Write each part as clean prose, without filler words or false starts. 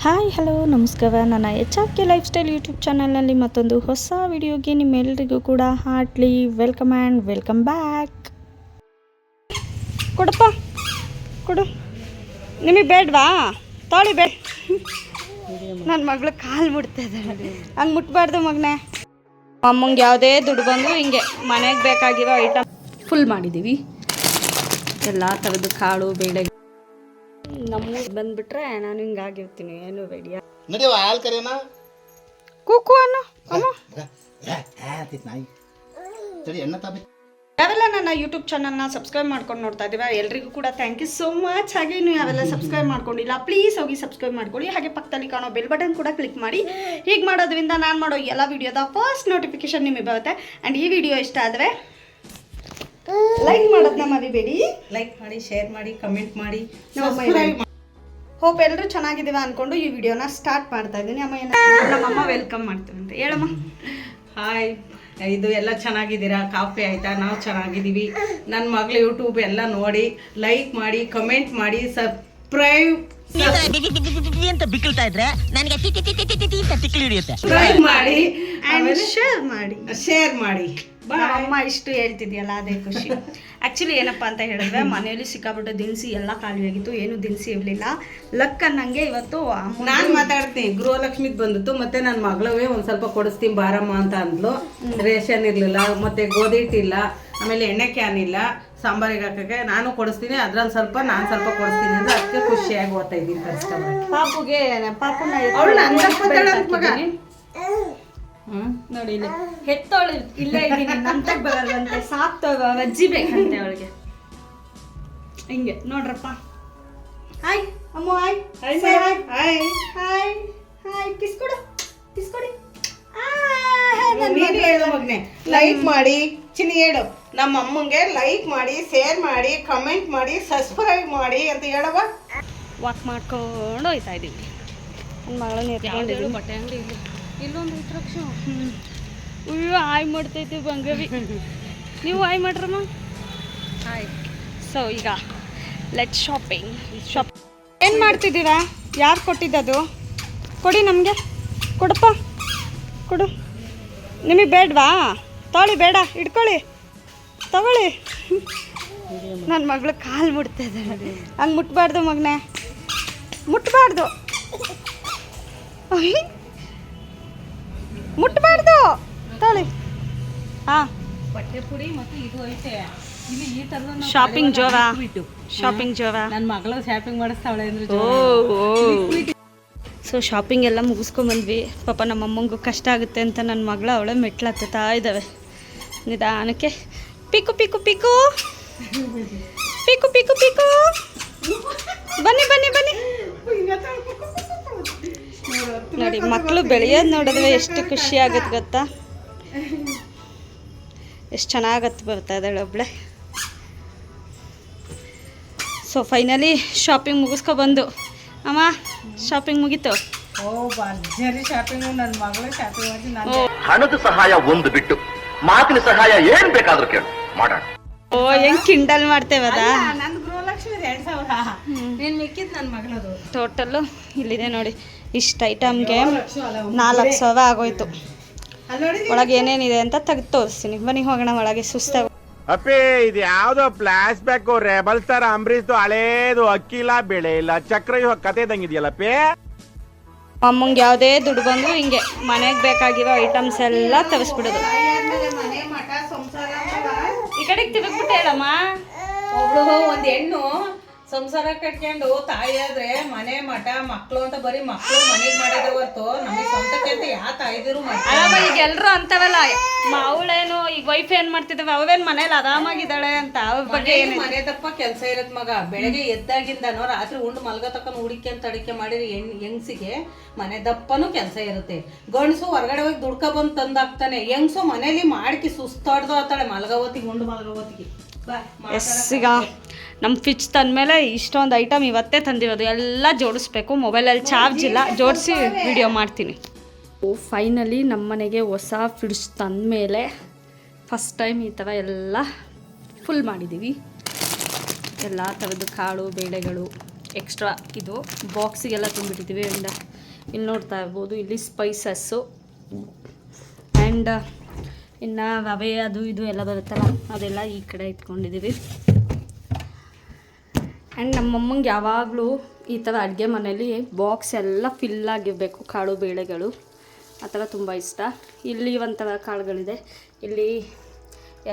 Hi hello ನಮಸ್ಕಾರ. ನನ್ನ HRK life style YouTube ಚಾನಲ್ನಲ್ಲಿ ಮತ್ತೊಂದು ಹೊಸ ವಿಡಿಯೋಗೆ ನಿಮ್ಮೆಲ್ಲರಿಗೂ ಕೂಡ heartly welcome and welcome back. ಕೊಡಪ್ಪ ಕೊಡು, ನಿಮಗೆ ಬೇಡವಾ? ತಾಳಿ ಬೇಡ. ನನ್ನ ಮಗಳು ಕಾಲು ಮುಟ್ತಾ ಇದ್ದಾಳೆ, ಹಂಗೆ ಮುಟ್ಬಾರ್ದು ಮಗನೇ. ಅಮ್ಮಂಗೆ ಯಾವುದೇ ದುಡ್ಡು ಬಂದು ಹಿಂಗೆ ಮನೆಗೆ ಬೇಕಾಗಿರೋ ಐಟಮ್ ಫುಲ್ ಮಾಡಿದ್ದೀವಿ. ಎಲ್ಲ ಥರದ್ದು ಕಾಳು ಬೇಳೆ. ನಮ್ಮೂರು ಬಂದ್ಬಿಟ್ರೆ ನಾನು ಹಿಂಗಾಗಿರ್ತೀನಿ, ಏನು ಬೇಡಿಯ ನಡೆಯುವ ಹಾಲು ಕರೆಯೋಣ. ಕೂಕು ಅನ್ನೋ ಅಮ್ಮ. ಯಾವೆಲ್ಲ ನನ್ನ ಯೂಟ್ಯೂಬ್ ಚಾನಲ್ನ ಸಬ್ಸ್ಕ್ರೈಬ್ ಮಾಡ್ಕೊಂಡು ನೋಡ್ತಾ ಇದ್ದೀರಾ ಎಲ್ರಿಗೂ ಕೂಡ ಥ್ಯಾಂಕ್ ಯು ಸೋ ಮಚ್. ಹಾಗೆ ನೀವು ಯಾವೆಲ್ಲ ಸಬ್ಸ್ಕ್ರೈಬ್ ಮಾಡ್ಕೊಂಡಿಲ್ಲ ಪ್ಲೀಸ್ ಹೋಗಿ ಸಬ್ಸ್ಕ್ರೈಬ್ ಮಾಡ್ಕೊಳ್ಳಿ. ಹಾಗೆ ಪಕ್ಕದಲ್ಲಿ ಕಾಣೋ ಬೆಲ್ ಬಟನ್ ಕೂಡ ಕ್ಲಿಕ್ ಮಾಡಿ. ಹೀಗೆ ಮಾಡೋದ್ರಿಂದ ನಾನು ಮಾಡೋ ಎಲ್ಲ ವಿಡಿಯೋದ ಫಸ್ಟ್ ನೋಟಿಫಿಕೇಶನ್ ನಿಮಗೆ ಬರುತ್ತೆ. ಆ್ಯಂಡ್ ಈ ವಿಡಿಯೋ ಇಷ್ಟ ಆದರೆ ಲೈಕ್ ಮಾಡೋದನ್ನ ಮರಿಬೇಡಿ. ಲೈಕ್ ಮಾಡಿ, ಶೇರ್ ಮಾಡಿ, ಕಮೆಂಟ್ ಮಾಡಿ. ಹೋಪ್ ಎಲ್ಲರೂ ಚೆನ್ನಾಗಿದ್ದೀವ ಅಂದ್ಕೊಂಡು ಈ ವಿಡಿಯೋನ ಸ್ಟಾರ್ಟ್ ಮಾಡ್ತಾ ಇದ್ದೀನಿ. ಅಮ್ಮ ನಮ್ಮಮ್ಮ ವೆಲ್ಕಮ್ ಮಾಡ್ತೀನಿ ಅಂತ ಹೇಳಮ್ಮ. ಹಾಯ್, ಇದು ಎಲ್ಲ ಚೆನ್ನಾಗಿದ್ದೀರಾ? ಕಾಫಿ ಆಯಿತಾ? ನಾವು ಚೆನ್ನಾಗಿದ್ದೀವಿ. ನನ್ನ ಮಗಳು ಯೂಟ್ಯೂಬ್ ಎಲ್ಲ ನೋಡಿ ಲೈಕ್ ಮಾಡಿ, ಕಮೆಂಟ್ ಮಾಡಿ, ಸಬ್ಸ್ಕ್ರೈಬ್ ಅಂತ ಬಿಕ್ಕಳ್ತಾ ಇದ್ರೆ ನನಗೆ ತಿಕ್ಕಲಿ ಹಿಡಿಯುತ್ತೆ. ಸಬ್ಸ್ಕ್ರೈಬ್ ಮಾಡಿ ಆ್ಯಂಡ್ ಶೇರ್ ಮಾಡಿ. ಬಾಯ್. ಅಮ್ಮ ಇಷ್ಟು ಹೇಳ್ತಿದ್ಯಲ್ಲ ಅದೇ ಖುಷಿ. ಆ್ಯಕ್ಚುಲಿ ಏನಪ್ಪ ಅಂತ ಹೇಳಿದ್ರೆ ಮನೆಯಲ್ಲಿ ಸಿಕ್ಕಾಬಿಟ್ಟು ದಿನಸಿ ಎಲ್ಲ ಖಾಲಿಯಾಗಿತ್ತು, ಏನು ದಿನಸಿ ಇರಲಿಲ್ಲ. ಲಕ್ ಅನ್ನಂಗೆ ಇವತ್ತು ನಾನು ಮಾತಾಡ್ತೀನಿ. ಗೃಹಲಕ್ಷ್ಮಿದ್ ಬಂದಿತ್ತು, ಮತ್ತೆ ನನ್ನ ಮಗಳವೇ ಒಂದು ಸ್ವಲ್ಪ ಕೊಡಿಸ್ತೀನಿ ಬಾರಮ್ಮ ಅಂತ ಅಂದ್ಲು. ರೇಷನ್ ಇರಲಿಲ್ಲ, ಮತ್ತೆ ಗೋಧಿ ಹಿಟ್ಟಿಲ್ಲ, ಆಮೇಲೆ ಎಣ್ಣೆ ಕ್ಯಾನ್ ಇಲ್ಲ ಸಾಂಬಾರಿಗೆ ಹಾಕಕ್ಕೆ. ನಾನು ಕೊಡಿಸ್ತೀನಿ, ಅದ್ರಲ್ಲಿ ಸ್ವಲ್ಪ ನಾನು ಸ್ವಲ್ಪ ಕೊಡಿಸ್ತೀನಿ ಅಂದ್ರೆ ಅದಕ್ಕೆ ಖುಷಿಯಾಗಿ ಓದ್ತಾ ಇದ್ದೀನಿ. ಪಾಪುನ ನೋಡಿ ಇಲ್ಲಿ ಹೆತ್ತೋಳು ಇಲ್ಲೇ ಇದ್ದೀನಿ, ನಂತಕ್ಕೆ ಬರಲ್ಲಂತೆ, ಸಾಕ್ತವ ಅಜ್ಜಿ ಬೇಕಂತೆ ಅವಳಿಗೆ. ಹಿಂಗೆ ನೋಡ್ರಪ್ಪ. ಹಾಯ್ ಅಮ್ಮ, ಹಾಯ್ ಹಾಯ್ ಹಾಯ್ ಹಾಯ್ ಕಿಸ್ಕೊಡು, ಕಿಸ್ಕೊಡಿ. ಮಗನೆ ಲೈಕ್ ಮಾಡಿ, ಚಿನಿ ಹೇಳು ನಮ್ಮ ಅಮ್ಮಂಗೆ ಲೈಕ್ ಮಾಡಿ, ಶೇರ್ ಮಾಡಿ, ಕಮೆಂಟ್ ಮಾಡಿ, ಸಬ್ಸ್ಕ್ರೈಬ್ ಮಾಡಿ ಅಂತ ಹೇಳವ. ವಾಕ್ ಮಾಡ್ಕೊಂಡು ಹೋಯ್ತಾ ಇದ್ದೀವಿ. ನನ್ನ ಮಗಳನ್ನ ಎತ್ಕೊಂಡಿದ್ದೀವಿ. ಬಟ್ಟೆ ಅಂಗಡಿ ಇಲ್ಲಿ ಇಲ್ಲೊಂದು ಇತ್ರಕ್ಷ. ಅಯ್ಯೋ ಹಾಯ್ ಮಾಡ್ತೈತಿ ಬಂಗವಿ. ನೀವು ಹಾಯ್ ಮಾಡ್ರಮ್ಮ. ಹಾಯ್. ಸೊ ಈಗ ಲೆಟ್ ಶಾಪಿಂಗ್. ಏನು ಮಾಡ್ತಿದ್ದೀರಾ? ಯಾರು ಕೊಟ್ಟಿದ್ದದು? ಕೊಡಿ ನಮಗೆ, ಕೊಡಪ್ಪ ಕೊಡು. ನಿಮಗೆ ಬೇಡವಾ? ತಾಳಿ ಬೇಡ, ಇಟ್ಕೊಳ್ಳಿ, ತಗೊಳ್ಳಿ. ನನ್ನ ಮಗಳು ಕಾಲು ಮುಟ್ತಾ ಇದ್ದಾಳೆ, ಹಂಗೆ ಮುಟ್ಬಾರ್ದು ಮಗನೇ, ಮುಟ್ಬಾರ್ದು, ಮುಟ್ಬಾರ್ದು. ತಾಳಿ. ಹಾಂ, ಬಟ್ಟೆ ಪುಡಿ ಮತ್ತು ಇದು ಐತೆ ಇಲ್ಲಿ ಈ ಥರದ ಶಾಪಿಂಗ್ ಜೋರ, ಶಾಪಿಂಗ್ ಜೋರ. ನನ್ನ ಮಗಳು ಶಾಪಿಂಗ್ ಮಾಡಿಸ್ತಾವಳೆ ಅಂದ್ರೆ. ಸೊ ಶಾಪಿಂಗ್ ಎಲ್ಲ ಮುಗಿಸ್ಕೊಂಬಂದ್ವಿ. ಪಾಪ ನಮ್ಮಮ್ಮಂಗೂ ಕಷ್ಟ ಆಗುತ್ತೆ ಅಂತ ನನ್ನ ಮಗಳು ಅವಳೆ ಮೆಟ್ಲು ಹತ್ತುತ್ತಾ ಇದ್ದಾವೆ ನಿಧಾನಕ್ಕೆ. ಪಿಕು ಪಿಕು ಪಿಕು ಪಿಕು ಪಿಕು ಪಿಕು. ಬನ್ನಿ ಬನ್ನಿ ಬನ್ನಿ. ನೋಡಿ ಮಕ್ಕಳು ಬೆಳೆಯೋದು ನೋಡಿದ್ರೆ ಎಷ್ಟು ಖುಷಿ ಆಗುತ್ತೆ ಗೊತ್ತಾ? ಎಷ್ಟು ಚೆನ್ನಾಗತ್ತೆ ಬರ್ತಾ ಇದ್ದಾಳೆ ಒಬ್ಳೆ. ಸೊ ಫೈನಲಿ ಶಾಪಿಂಗ್ ಮುಗಿಸ್ಕೊಬಂದು. ಅಮ್ಮ ಶಾಪಿಂಗ್ ಮುಗೀತು. ಭರ್ಜರಿ ಶಾಪಿಂಗ್. ನನ್ನ ಮಗಳು ಶಾಪಿಂಗ್ ಮಾಡಿ ನಾನು ಹಣದ ಸಹಾಯ ಒಂದು ಬಿಟ್ಟು ಮಾತಿನ ಸಹಾಯ ಏನ್ ಬೇಕಾದ್ರೂ ಕೇಳು ಮಾಡೋಣ. ಓ ಹೆಂಗ್ ಕಿಂಡಲ್ ಮಾಡ್ತೇವದ. ನನ್ನ ಗೃಹಲಕ್ಷ್ಮಿ 2000 ನೀನು ಮಿಕ್ಕಿದ್ದು ನನ್ನ ಮಗಳದು. ಟೋಟಲ್ಲು ಇಲ್ಲಿದೆ ನೋಡಿ. ಇಷ್ಟು ಐಟಮ್ಗೆ 4,00,000 ಆಗೋಯ್ತು. ಒಳಗೆ ಏನೇನಿದೆ ಅಂತ ತೆಗೆದು ತೋರಿಸ್ತೀನಿ. ಬನ್ನಿ ಹೋಗೋಣ ಒಳಗೆ. ಸುಸ್ತಾಗ ಅಪ್ಪೇ, ಇದು ಯಾವ್ದೋ ಫ್ಲಾಶ್ ಬ್ಯಾಕ್ ರೆಬಲ್ ಸ್ಟಾರ್ ಅಂಬರೀಶ್ದು ಹಳೇದು. ಅಕ್ಕಿ ಇಲ್ಲ, ಬೆಳೆ ಇಲ್ಲ, ಚಕ್ರ ಕತೆ ಇದಂಗಿದೆಯಲ್ಲಪ್ಪೇ. ಅಮ್ಮಂಗೆ ಯಾವುದೇ ದುಡ್ಡು ಬಂದು ಹಿಂಗೆ ಮನೆಗೆ ಬೇಕಾಗಿರೋ ಐಟಮ್ಸ್ ಎಲ್ಲ ತರಿಸ್ಬಿಡೋದು. ಮನೆ ಮಠ ಸಂಸಾರ. ಈ ಕಡೆಗೆ ತಿರುಗ್ಬಿಟ್ಟು ಹೇಳಮ್ಮ. ಒಬ್ಳು ಒಂದು ಹೆಣ್ಣು ಸಂಸಾರ ಕಟ್ಕೊಂಡು ತಾಯಿ ಆದ್ರೆ ಮನೆ ಮಠ ಮಕ್ಕಳು ಅಂತ ಬರೀ ಮಕ್ಕಳು ಮನೆಗೆ ಮಾಡೋದೇ ಹೊರ್ತು ನಮಗೆ ಸ್ವಂತಕ್ಕೆ ಅಂತ ಯಾವ ತಾಯಿದಿರು ಅಲ್ಲಮ್ಮ. ಈಗ ಎಲ್ಲರೂ ಅಂತವಲ್ಲ, ಅವಳೇನು ಈಗ ವೈಫ್ ಏನ್ ಮಾಡ್ತಿದ್ದಾವೆ, ಅವೇನ್ ಮನೇಲಿ ಆರಾಮಾಗಿದ್ದಾಳೆ ಅಂತ. ಅವ್ರ ಬಗ್ಗೆ ಮನೆ ದಪ್ಪ ಕೆಲಸ ಇರತ್ ಮಗ. ಬೆಳಗ್ಗೆ ಎದ್ದಾಗಿಂದನೋ ರಾತ್ರಿ ಉಂಡು ಮಲ್ಗತಕ್ಕ ಹುಡಿಕೆ ಅಂತ ಅಡಿಕೆ ಮಾಡಿರಿ ಹೆಂಗ್ಸಿಗೆ ಮನೆ ದಪ್ಪನೂ ಕೆಲಸ ಇರುತ್ತೆ. ಗಂಡಸು ಹೊರಗಡೆ ಹೋಗಿ ದುಡ್ಕ ಬಂದು ತಂದಾಕ್ತಾನೆ. ಹೆಂಗ್ಸು ಮನೇಲಿ ಮಾಡ್ಕಿ ಸುಸ್ತಾಡ್ದು ಆತಾಳೆ ಮಲ್ಗವತ್ತಿಗೆ, ಉಂಡು ಮಲ್ಗವತ್ತಿಗೆ. ಎಸ್, ಈಗ ನಮ್ಮ ಫ್ರಿಜ್ ತಂದಮೇಲೆ ಇಷ್ಟೊಂದು ಐಟಮ್ ಇವತ್ತೇ ತಂದಿರೋದು. ಎಲ್ಲ ಜೋಡಿಸ್ಬೇಕು. ಮೊಬೈಲಲ್ಲಿ ಚಾರ್ಜ್ ಇಲ್ಲ, ಜೋಡಿಸಿ ವಿಡಿಯೋ ಮಾಡ್ತೀನಿ. ಫೈನಲಿ ನಮ್ಮ ಮನೆಗೆ ಹೊಸ ಫ್ರಿಡ್ಜ್ ತಂದಮೇಲೆ ಫಸ್ಟ್ ಟೈಮ್ ಈ ಥರ ಎಲ್ಲ ಫುಲ್ ಮಾಡಿದ್ದೀವಿ. ಎಲ್ಲ ಥರದ್ದು ಕಾಳು ಬೇಳೆಗಳು ಎಕ್ಸ್ಟ್ರಾ ಇದು ಬಾಕ್ಸಿಗೆಲ್ಲ ತುಂಬಿಟ್ಟಿದ್ದೀವಿ. ಆ್ಯಂಡ್ ಇಲ್ಲಿ ನೋಡ್ತಾ ಇರ್ಬೋದು, ಇಲ್ಲಿ ಸ್ಪೈಸಸ್ಸು ಆ್ಯಂಡ್ ಇನ್ನು ರವೆ ಅದು ಇದು ಎಲ್ಲ ಬರುತ್ತಲ್ಲ ಅದೆಲ್ಲ ಈ ಕಡೆ ಇಟ್ಕೊಂಡಿದ್ದೀವಿ. ಆ್ಯಂಡ್ ನಮ್ಮಮ್ಮಂಗೆ ಯಾವಾಗಲೂ ಈ ಥರ ಅಡುಗೆ ಮನೇಲಿ ಬಾಕ್ಸ್ ಎಲ್ಲ ಫಿಲ್ಲಾಗಿರಬೇಕು, ಕಾಳು ಬೇಳೆಗಳು ಆ ಥರ ತುಂಬ ಇಷ್ಟ. ಇಲ್ಲಿ ಒಂಥರ ಕಾಳುಗಳಿದೆ, ಇಲ್ಲಿ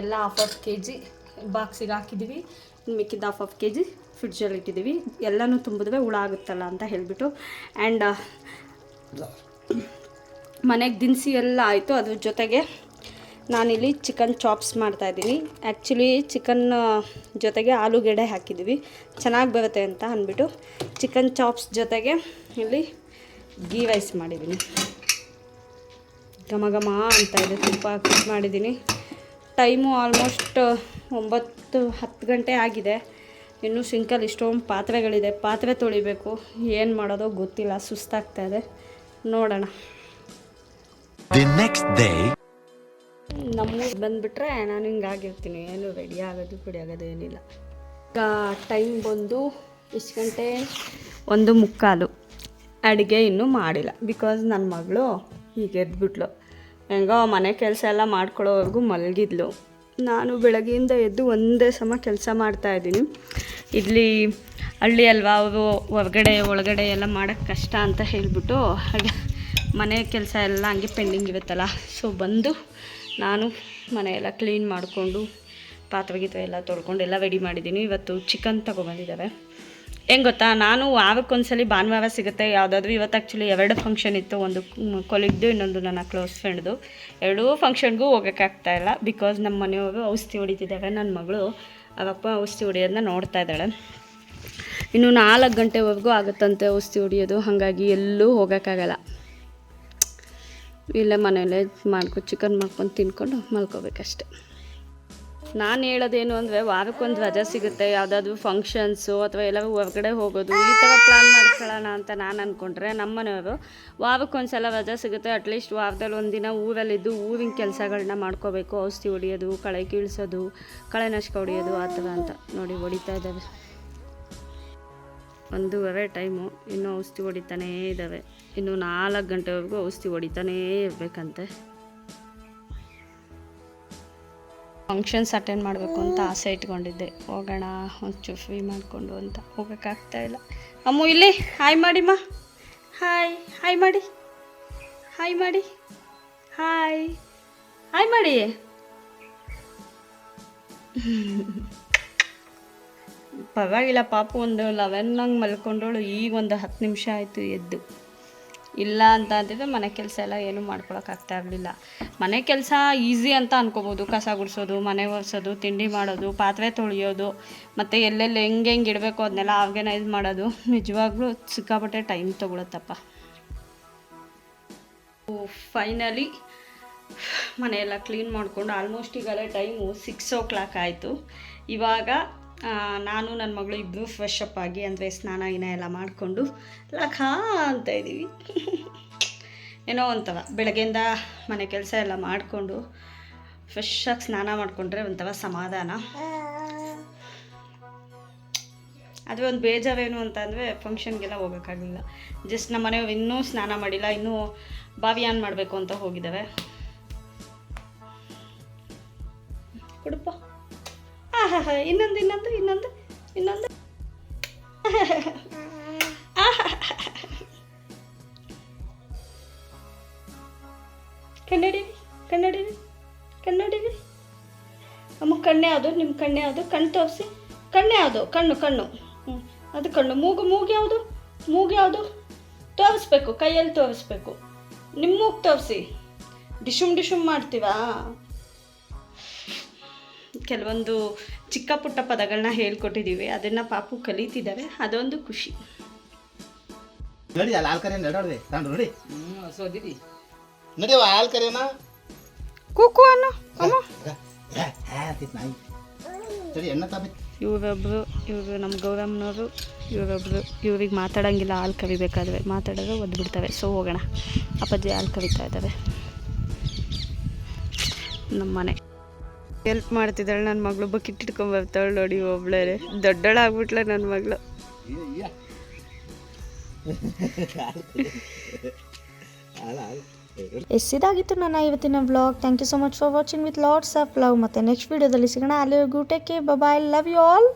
ಎಲ್ಲ ಹಾಫ್ kg ಬಾಕ್ಸಿಗೆ ಹಾಕಿದ್ದೀವಿ. ಮಿಕ್ಕಿದ ಹಾಫ್ kg ಫ್ರಿಡ್ಜಲ್ಲಿ ಇಟ್ಟಿದ್ದೀವಿ. ಎಲ್ಲನೂ ತುಂಬಿದ್ರೆ ಹುಳ ಆಗುತ್ತಲ್ಲ ಅಂತ ಹೇಳಿಬಿಟ್ಟು. ಆ್ಯಂಡ್ ಮನೆಗೆ ದಿನಸಿ ಎಲ್ಲ ಆಯಿತು. ಅದ್ರ ಜೊತೆಗೆ ನಾನಿಲ್ಲಿ ಚಿಕನ್ ಚಾಪ್ಸ್ ಮಾಡ್ತಾಯಿದ್ದೀನಿ. ಆ್ಯಕ್ಚುಲಿ ಚಿಕನ್ ಜೊತೆಗೆ ಆಲೂಗೆಡ್ಡೆ ಹಾಕಿದ್ದೀವಿ, ಚೆನ್ನಾಗಿ ಬರುತ್ತೆ ಅಂತ ಅಂದ್ಬಿಟ್ಟು ಚಿಕನ್ ಚಾಪ್ಸ್ ಜೊತೆಗೆ ಇಲ್ಲಿ ಗೀ ರೈಸ್ ಮಾಡಿದ್ದೀನಿ. ಘಮ ಘಮ ಅಂತ ಇದೆ, ತುಪ್ಪ ಹಾಕಿ ಮಾಡಿದ್ದೀನಿ. ಟೈಮು ಆಲ್ಮೋಸ್ಟ್ 9-10 ಗಂಟೆ ಆಗಿದೆ. ಇನ್ನೂ ಸಿಂಕಲ್ಲಿ ಇಷ್ಟೊಂದು ಪಾತ್ರೆಗಳಿದೆ, ಪಾತ್ರೆ ತೊಳಿಬೇಕು. ಏನು ಮಾಡೋದೋ ಗೊತ್ತಿಲ್ಲ, ಸುಸ್ತಾಗ್ತಾ ಇದೆ. ನೋಡೋಣ. ನಮ್ಮೂರು ಬಂದುಬಿಟ್ರೆ ನಾನು ಹಿಂಗಾಗಿರ್ತೀನಿ, ಏನು ರೆಡಿ ಆಗೋದು ಏನಿಲ್ಲ. ಈಗ ಟೈಮ್ ಬಂದು ಎಷ್ಟು ಗಂಟೆ? 1:15. ಅಡುಗೆ ಇನ್ನೂ ಮಾಡಿಲ್ಲ, ಬಿಕಾಸ್ ನನ್ನ ಮಗಳು ಹೀಗೆ ಎದ್ಬಿಟ್ಲು. ಹೆಂಗೋ ಮನೆ ಕೆಲಸ ಎಲ್ಲ ಮಾಡ್ಕೊಳ್ಳೋವರೆಗೂ ಮಲಗಿದ್ಲು. ನಾನು ಬೆಳಗ್ಗೆಯಿಂದ ಎದ್ದು ಒಂದೇ ಸಮ ಕೆಲಸ ಮಾಡ್ತಾಯಿದ್ದೀನಿ. ಇಲ್ಲಿ ಹಳ್ಳಿ ಅಲ್ವಾ, ಅವರು ಒಳಗಡೆ ಎಲ್ಲ ಮಾಡೋಕ್ಕೆ ಕಷ್ಟ ಅಂತ ಹೇಳಿಬಿಟ್ಟು ಹಾಗೆ ಮನೆ ಕೆಲಸ ಎಲ್ಲ ಹಂಗೆ ಪೆಂಡಿಂಗ್ ಇರುತ್ತಲ್ಲ. ಸೊ ಬಂದು ನಾನು ಮನೆಯೆಲ್ಲ ಕ್ಲೀನ್ ಮಾಡಿಕೊಂಡು ಪಾತ್ರೆ ಗೀತ್ರೆ ಎಲ್ಲ ತೊಳ್ಕೊಂಡು ಎಲ್ಲ ರೆಡಿ ಮಾಡಿದ್ದೀನಿ. ಇವತ್ತು ಚಿಕನ್ ತೊಗೊಬಂದಿದ್ದಾವೆ. ಹೆಂಗೆ ಗೊತ್ತಾ, ನಾನು ವಾರಕ್ಕೊಂದ್ಸಲಿ ಭಾನುವಾರ ಸಿಗುತ್ತೆ ಯಾವುದಾದ್ರೂ. ಇವತ್ತು ಆ್ಯಕ್ಚುಲಿ 2 ಫಂಕ್ಷನ್ ಇತ್ತು, ಒಂದು ಕೊಲಿಗ್ದು, ಇನ್ನೊಂದು ನನ್ನ ಕ್ಲೋಸ್ ಫ್ರೆಂಡ್ದು. 2 ಫಂಕ್ಷನ್ಗೂ ಹೋಗೋಕ್ಕಾಗ್ತಾಯಿಲ್ಲ, ಬಿಕಾಸ್ ನಮ್ಮ ಮನೆಯವರು ಔಷಧಿ ಹೊಡಿತಿದ್ದಾರೆ. ನನ್ನ ಮಗಳು ಅವಪ್ಪ ಔಷಧಿ ಹೊಡಿಯೋದನ್ನ ನೋಡ್ತಾ ಇದ್ದಾಳೆ. ಇನ್ನು 4 ಗಂಟೆವರೆಗೂ ಆಗುತ್ತಂತೆ ಔಷಧಿ ಹೊಡಿಯೋದು, ಹಾಗಾಗಿ ಎಲ್ಲೂ ಹೋಗೋಕ್ಕಾಗಲ್ಲ. ಇಲ್ಲೇ ಮನೆಯಲ್ಲೇ ಚಿಕನ್ ಮಾಡ್ಕೊಂಡು ತಿನ್ಕೊಂಡು ಮಲ್ಕೋಬೇಕಷ್ಟೆ. ನಾನು ಹೇಳೋದೇನು ಅಂದರೆ, ವಾರಕ್ಕೊಂದು ರಜೆ ಸಿಗುತ್ತೆ, ಯಾವುದಾದ್ರೂ ಫಂಕ್ಷನ್ಸು ಅಥವಾ ಎಲ್ಲರೂ ಹೊರಗಡೆ ಹೋಗೋದು ಈ ಥರ ಪ್ಲ್ಯಾನ್ ಮಾಡ್ಕೊಳ್ಳೋಣ ಅಂತ ನಾನು ಅಂದ್ಕೊಂಡ್ರೆ, ನಮ್ಮ ಮನೆಯವರು ವಾರಕ್ಕೊಂದು ಸಲ ರಜೆ ಸಿಗುತ್ತೆ, ಅಟ್ಲೀಸ್ಟ್ ವಾರದಲ್ಲಿ ಒಂದಿನ ಊರಲ್ಲಿದ್ದು ಊರಿನ ಕೆಲಸಗಳನ್ನ ಮಾಡ್ಕೋಬೇಕು. ಔಷಧಿ ಹೊಡಿಯೋದು, ಕಳೆ ಕೀಳ್ಸೋದು, ಕಳೆನಾಶಕ ಹೊಡಿಯೋದು ಆ ಥರ ಅಂತ. ನೋಡಿ ಹೊಡಿತಾ ಇದ್ದಾವೆ. 1:15 ಟೈಮು, ಇನ್ನೂ ಔಷಧಿ ಹೊಡಿತಾನೇ ಇದ್ದಾವೆ. ಇನ್ನು 4 ಗಂಟೆವರೆಗೂ ಔಷಧಿ ಹೊಡಿತಾನೇ ಇರಬೇಕಂತೆ. ಫಂಕ್ಷನ್ಸ್ ಅಟೆಂಡ್ ಮಾಡಬೇಕು ಅಂತ ಆಸೆ ಇಟ್ಕೊಂಡಿದ್ದೆ. ಹೋಗೋಣ ಒಂಚೂರು ಫ್ರೀ ಮಾಡಿಕೊಂಡು ಅಂತ, ಹೋಗೋಕ್ಕಾಗ್ತಾಯಿಲ್ಲ. ಅಮ್ಮು ಇಲ್ಲಿ ಹಾಯ್ ಮಾಡಿಮ್ಮ, ಹಾಯ್ ಹಾಯ್ ಮಾಡಿ, ಹಾಯ್ ಮಾಡಿ, ಹಾಯ್ ಹಾಯ್ ಮಾಡಿ. ಪರವಾಗಿಲ್ಲ, ಪಾಪು ಒಂದು 11 ಮಲ್ಕೊಂಡೋಳು. ಈಗ ಒಂದು 10 ನಿಮಿಷ ಆಯಿತು ಎದ್ದು. ಇಲ್ಲ ಅಂತ ಅಂತಿದ್ರೆ ಮನೆ ಕೆಲಸ ಎಲ್ಲ ಏನೂ ಮಾಡ್ಕೊಳಕ್ಕಾಗ್ತಾ ಇರಲಿಲ್ಲ. ಮನೆ ಕೆಲಸ ಈಸಿ ಅಂತ ಅನ್ಕೋಬೋದು, ಕಸ ಗುಡಿಸೋದು, ಮನೆ ಒರೆಸೋದು, ತಿಂಡಿ ಮಾಡೋದು, ಪಾತ್ರೆ ತೊಳೆಯೋದು, ಮತ್ತು ಎಲ್ಲೆಲ್ಲಿ ಹೆಂಗೆ ಇಡಬೇಕು ಅದನ್ನೆಲ್ಲ ಆರ್ಗನೈಸ್ ಮಾಡೋದು. ನಿಜವಾಗ್ಲೂ ಸಿಕ್ಕಾಪಟ್ಟೆ ಟೈಮ್ ತೊಗೊಳತ್ತಪ್ಪ. ಫೈನಲಿ ಮನೆಯೆಲ್ಲ ಕ್ಲೀನ್ ಮಾಡಿಕೊಂಡು ಆಲ್ಮೋಸ್ಟ್ ಈಗಲೇ ಟೈಮು 6 o'clock ಆಯಿತು. ಇವಾಗ ನಾನು ನನ್ನ ಮಗಳು ಇಬ್ಬರು ಫ್ರೆಶ್ ಅಪ್ ಆಗಿ, ಅಂದರೆ ಸ್ನಾನ ಎಲ್ಲ ಮಾಡಿಕೊಂಡು ಲಖಾ ಅಂತ ಇದ್ದೀವಿ. ಏನೋ ಒಂಥರ ಬೆಳಗ್ಗೆಯಿಂದ ಮನೆ ಕೆಲಸ ಎಲ್ಲ ಮಾಡಿಕೊಂಡು ಫ್ರೆಶ್ಶಾಗಿ ಸ್ನಾನ ಮಾಡಿಕೊಂಡ್ರೆ ಒಂಥರ ಸಮಾಧಾನ. ಆದರೆ ಒಂದು ಬೇಜಾರೇನು ಅಂತ ಅಂದರೆ, ಫಂಕ್ಷನ್ಗೆಲ್ಲ ಹೋಗೋಕ್ಕಾಗಲಿಲ್ಲ. ಜಸ್ಟ್ ನಮ್ಮ ಮನೆಯವ್ರು ಇನ್ನೂ ಸ್ನಾನ ಮಾಡಿಲ್ಲ, ಇನ್ನೂ ಬಾವಿ ಆನ್ ಮಾಡಬೇಕು ಅಂತ ಹೋಗಿದ್ದಾವೆ. ಕೊಡಪ್ಪ. ಇನ್ನೊಂದು ಇನ್ನೊಂದು ಇನ್ನೊಂದು ಇನ್ನೊಂದು. ಕನ್ನಡಿರಿ ಕನ್ನಡಿರಿ ಕನ್ನಡಿರಿ. ಅಮ್ಮ ಕಣ್ಣೆ ಯಾವುದು? ನಿಮ್ಮ ಕಣ್ಣೆ ಯಾವುದು? ಕಣ್ಣು ತೋರಿಸಿ. ಕಣ್ಣೆ ಯಾವುದು? ಕಣ್ಣು ಕಣ್ಣು. ಅದು ಕಣ್ಣು. ಮೂಗು ಯಾವುದು? ಮೂಗು ಯಾವುದು? ತೋರಿಸ್ಬೇಕು, ಕೈಯಲ್ಲಿ ತೋರಿಸ್ಬೇಕು. ನಿಮ್ಮ ಮೂಗು ತೋರಿಸಿ. ಡಿಶುಮ್ ಮಾಡ್ತೀವಾ? ಕೆಲವೊಂದು ಚಿಕ್ಕ ಪುಟ್ಟ ಪದಗಳನ್ನ ಹೇಳ್ಕೊಟ್ಟಿದ್ದೀವಿ, ಅದನ್ನು ಪಾಪು ಕಲಿತಿದ್ದಾರೆ, ಅದೊಂದು ಖುಷಿ. ಕೂಕು ಅನ್ನೋ ಇವರು ನಮ್ಮ ಗೌರಮ್ಮನವರು. ಇವ್ರಿಗೆ ಮಾತಾಡೋಂಗಿಲ್ಲ, ಹಾಲು ಕರಿಬೇಕಾದ್ರೆ ಮಾತಾಡೋದು ಒದ್ಬಿಡ್ತವೆ. ಸೊ ಹೋಗೋಣ. ಅಪ್ಪಾಜಿ ಹಾಲು ಕರಿತಾ ಇದ್ದಾವೆ. ನಮ್ಮ ಮನೆ ಹೆಲ್ಪ್ ಮಾಡ್ತಿದ್ದಾಳೆ ನನ್ನ ಮಗಳು. ಬಕೆಟ್ ಇಟ್ಕೊಂಡ್ಬರ್ತಾಳೆ ನೋಡಿ, ಒಬ್ಳೇ ದೊಡ್ಡಳಾಗ್ಬಿಟ್ಲೆ ನನ್ನ ಮಗಳು. ಇದಾಗಿತ್ತು ನನ್ನ ಇವತ್ತಿನ vlog. Thank you so much for watching with lots of love. ಮತ್ತು ನೆಕ್ಸ್ಟ್ ವೀಡಿಯೋದಲ್ಲಿ ಸಿಗೋಣ. ಅಲ್ಲಿವರೆಗೂ take care, bye, love you all.